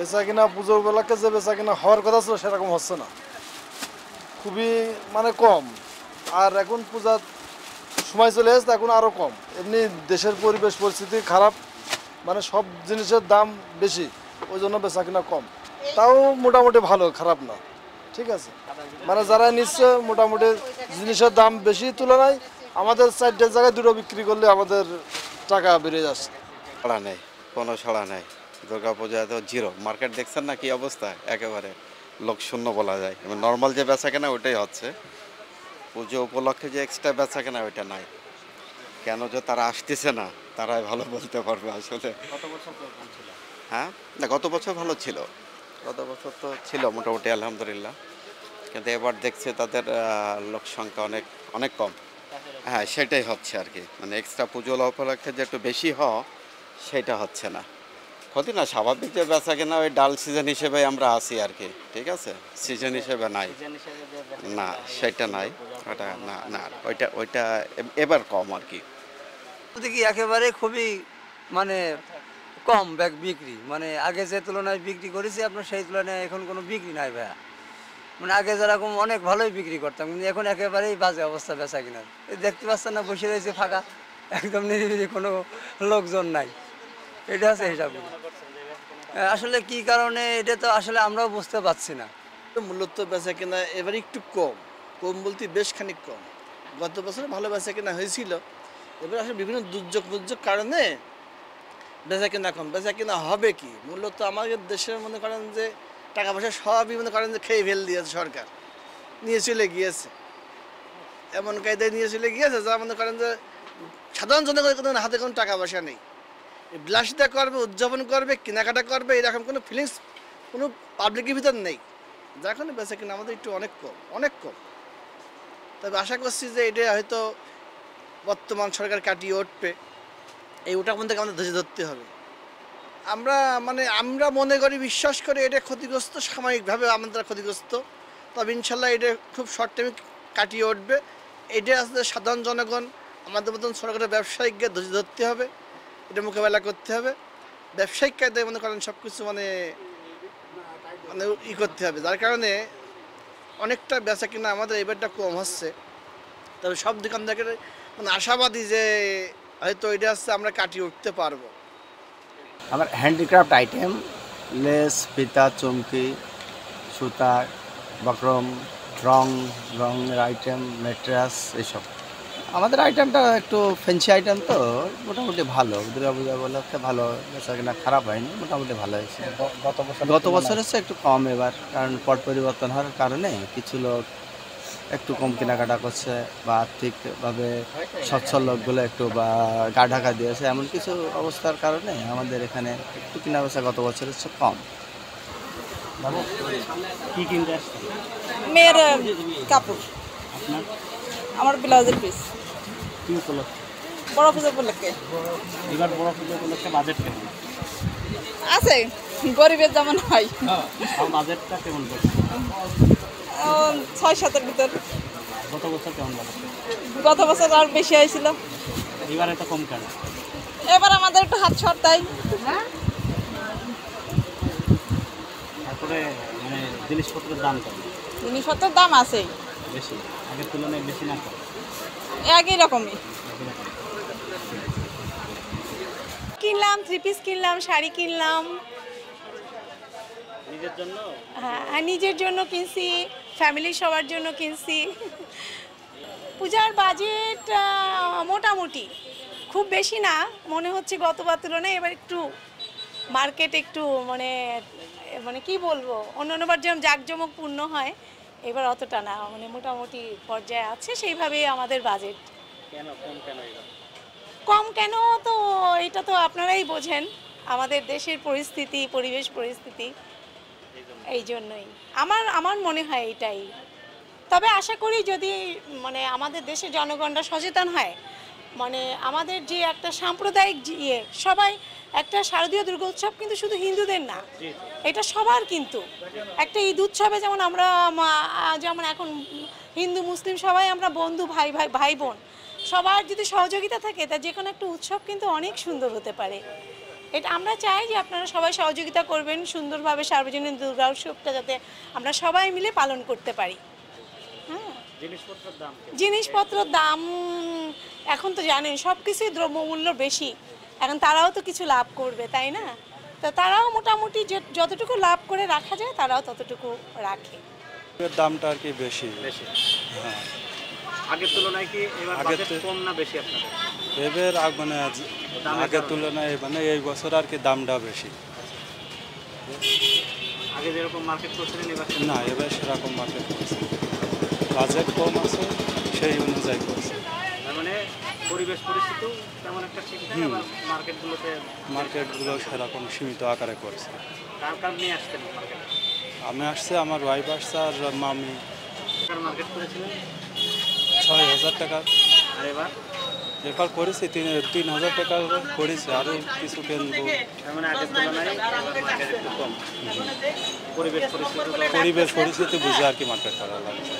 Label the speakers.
Speaker 1: বেচা কিনা পুজো উপলক্ষে যে বেচা কিনা হওয়ার কথা ছিল সেরকম হচ্ছে না, খুবই মানে কম। আর এখন পূজার সময় চলে এসেছে, এখন আরও কম। এমনি দেশের পরিবেশ পরিস্থিতি খারাপ, মানে সব জিনিসের দাম বেশি, ওই জন্য বেচা কিনা কম। তাও মোটামুটি ভালো, খারাপ না, ঠিক আছে। মানে যারা নিচ্ছে মোটামুটি জিনিসের দাম বেশি তুলনায় আমাদের 4টা জায়গায় 2টো বিক্রি করলে আমাদের টাকা বেড়ে যাচ্ছে।
Speaker 2: ছাড়া নেই, কোনো ছাড়া নেই। দুর্গাপূজায় তো জিরো মার্কেট, দেখছেন না কি অবস্থা, একেবারে লোকশূন্য বলা যায়। নর্মাল যে বেচা কেনা ওইটাই হচ্ছে, পুজো উপলক্ষে যে এক্সট্রা বেচা কেনা ওইটা নাই। কেন যে তারা আসতেছে না তারাই ভালো বলতে পারবে আসলে। হ্যাঁ, না গত বছর ভালো ছিল, গত বছর তো ছিল মোটামুটি আলহামদুলিল্লাহ, কিন্তু এবার দেখছে তাদের লোক সংখ্যা অনেক অনেক কম। হ্যাঁ, সেটাই হচ্ছে আর কি, মানে এক্সট্রা পুজো উপলক্ষে যে একটু বেশি সেটা হচ্ছে না। ক্ষতি না, স্বাভাবিক যে বেচা কেনা ওই ডাল সিজন হিসেবে আমরা আছি আর কি, ঠিক আছে, সিজন হিসেবে নাই, না সেটা নাই, ওটা না না ওইটা ওইটা এবার কম আর কি।
Speaker 3: দেখি একেবারে খুবই মানে কম ব্যাগ বিক্রি, মানে আগে যে তুলনায় বিক্রি করেছি আপনার সেই তুলনায় এখন কোনো বিক্রি নাই ভাইয়া। মানে আগে যেরকম অনেক ভালোই বিক্রি করতাম, কিন্তু এখন একেবারেই বাজে অবস্থা বেচা কিনার। এই দেখতে পাচ্ছেন না, বসে রয়েছে ফাঁকা, একদম নিরিবিলি, কোনো লোকজন নাই। এটা হচ্ছে হিসাব। আসলে কি কারণে এটা তো আসলে আমরাও বুঝতে পারছি না।
Speaker 4: মূলত বেচা কেনা এবার একটু কম, কম বলতে বেশ খানিক কম। গত বছর ভালো বেচা কেনা হয়েছিল, এবার আসলে বিভিন্ন দুর্যোগ কারণে বেচা কেনা কম। বেচা কেনা হবে কি, মূলত আমাদের দেশের মনে করেন যে টাকা পয়সা সবই মনে করেন যে খেয়ে ফেল দিয়েছে, সরকার নিয়ে চলে গিয়েছে, এমন কায়দায় নিয়ে চলে গিয়েছে যা মনে করেন যে সাধারণ জনগণের হাতে কোনো টাকা পয়সা নেই। বিলাসিতা করবে, উদযাপন করবে, কেনাকাটা করবে, এরকম কোনো ফিলিংস কোনো পাবলিকের ভিতর নেই, যার কারণে বেচা কিনা আমাদের একটু অনেক কম, অনেক কম। তবে আশা করছি যে এটা হয়তো বর্তমান সরকার কাটিয়ে উঠবে, এই ওটা মধ্যে আমাদের ধৈর্য ধরতে হবে। আমরা মনে করি, বিশ্বাস করি এটা ক্ষতিগ্রস্ত, সাময়িকভাবে আমাদের ক্ষতিগ্রস্ত, তবে ইনশাল্লাহ এটা খুব শর্ট টাইমে কাটিয়ে উঠবে। এটা আসলে সাধারণ জনগণ, আমাদের মতন সরকারের ব্যবসায়িককে ধৈর্য ধরতে হবে, এটা মোকাবেলা করতে হবে। ব্যবসায়িক কায়দায় মনে করেন সব কিছু মানে করতে হবে, যার কারণে অনেকটা বেচা কিনা আমাদের এবারটা কম হচ্ছে। তবে সব দোকানদারকে মানে আশাবাদী যে হয়তো এটা হচ্ছে আমরা কাটিয়ে উঠতে পারবো।
Speaker 5: আমার হ্যান্ডিক্রাফট আইটেম, লেস, ফিতা, চমকি, সুতা, বক্রম, রঙের আইটেম, ম্যাট্রেস, এইসব। আমাদের আইটেমটা একটু ফ্যান্সি আইটেম, তো মোটামুটি ভালো। দুর্গাপূজা উপলক্ষে ভালো বেচা কিনা, খারাপ হয়নি, মোটামুটি ভালো হয়েছে। গত বছর হচ্ছে একটু কম এবার, কারণ পট পরিবর্তন হওয়ার কারণে কিছু লোক একটু কম কেনাকাটা করছে, বা আর্থিকভাবে সচ্ছল লোকগুলো একটু বা গা ঢাকা দিয়েছে, এমন কিছু অবস্থার কারণে আমাদের এখানে একটু কেনা বেচা গত বছর হচ্ছে কম।
Speaker 6: কি কিনতে আসছে?
Speaker 7: মেয়ের কাপড়, আমার ব্লাউজের পিস।
Speaker 6: কি উপলক্ষে?
Speaker 7: বড় পুজো উপলক্ষে।
Speaker 6: এবার বড় পুজো উপলক্ষে বাজেট কেমন
Speaker 7: আছে? গরিবের যেমন হয়।
Speaker 6: বাজেটটা কেমন করছে?
Speaker 7: 6-7-এর ভিতর।
Speaker 6: গত বছর কেমন বাজেট?
Speaker 7: গত বছর আর বেশি হয়েছিল।
Speaker 6: এবার এত কম কেন?
Speaker 7: এবার আমাদের একটু হাত সরতাই।
Speaker 6: তারপরে মানে জিনিসপত্রের দাম কেমন?
Speaker 7: জিনিসপত্রের দাম আছেই,
Speaker 6: বেশি, আগের তুলনায় বেশি না কম?
Speaker 7: একই রকমই।
Speaker 8: কিনলাম, 3 পিস কিনলাম, শাড়ি কিনলাম।
Speaker 6: নিজের জন্য?
Speaker 8: হ্যাঁ, নিজের জন্য কিনছি, ফ্যামিলির সবার জন্য কিনছি। পূজার বাজেট মোটামুটি, খুব বেশি না মনে হচ্ছে গতবার তুলনায়। এবার একটু মার্কেট একটু মানে মানে কি বলবো, অন্যান্যবার যেমন জাঁকজমকপূর্ণ হয়, এবার অতটা না, মানে মোটামুটি পর্যায়ে আছে, সেইভাবেই আমাদের বাজেট।
Speaker 6: কেন কম কেন এবার?
Speaker 8: কম কেন, তো এটা তো আপনারাই বোঝেন, আমাদের দেশের পরিস্থিতি, পরিবেশ পরিস্থিতি, এই জন্যই আমার মনে হয় এটাই। তবে আশা করি যদি মানে আমাদের দেশের জনগণরা সচেতন হয়, মানে আমাদের যে একটা সাম্প্রদায়িক সবাই, একটা শারদীয় দুর্গোৎসব কিন্তু শুধু হিন্দুদের না, এটা সবার। কিন্তু একটা ঈদ উৎসবে যেমন আমরা যেমন এখন হিন্দু মুসলিম সবাই আমরা বন্ধু, ভাই বোন, সবার যদি সহযোগিতা থাকে, তা যে কোনো একটা উৎসব কিন্তু অনেক সুন্দর হতে পারে। এটা আমরা চাই যে আপনারা সবাই সহযোগিতা করবেন সুন্দরভাবে সার্বজনীন দুর্গা উৎসবটা যাতে আমরা সবাই মিলে পালন করতে পারি। হ্যাঁ, জিনিসপত্রের দাম এখন তো জানেন সব কিছুই দ্রব্যমূল্য বেশি, এখন তারাও তো কিছু লাভ করবে তাই না, তো তারাও মোটামুটি যতটুকু লাভ করে রাখা যায় তারাও ততটুকু রাখে।
Speaker 9: দামটা আর কি বেশি। হ্যাঁ,
Speaker 6: আগের তুলনায় কি এবার বাজেট কম না বেশি আপনাদের?
Speaker 9: এবার মানে আগের তুলনায় মানে এই বছর আর কি দামটা বেশি।
Speaker 6: আগে যেরকম মার্কেট করছিলেন এবার
Speaker 9: না, এবার সেরকম মার্কেট করছে, বাজেট কম আছে সেই অনুযায়ী করছে।
Speaker 6: তার মানে পরিবেশ পরিস্থিতিও তেমন একটা ঠিক না, আবার
Speaker 9: মার্কেটগুলো সেরকম সীমিত আকারে করছে।
Speaker 6: কার নিয়ে আসতেন মার্কেটে?
Speaker 9: আমি আসছে, আমার ওয়াইফ আসছে আর মামি।
Speaker 6: মার্কেট করেছিলেন
Speaker 9: 6,000 টাকা।
Speaker 6: আর
Speaker 9: এবার করেছি 3,000 টাকা করেছি, আরও কিছু কিনবো।
Speaker 6: তার মানে আগের তুলনায় এবার মার্কেট একটু কম। পরিবেশ পরিস্থিতি
Speaker 9: পরিস্থিতি বুঝে আর কি মার্কেট করা লাগছে।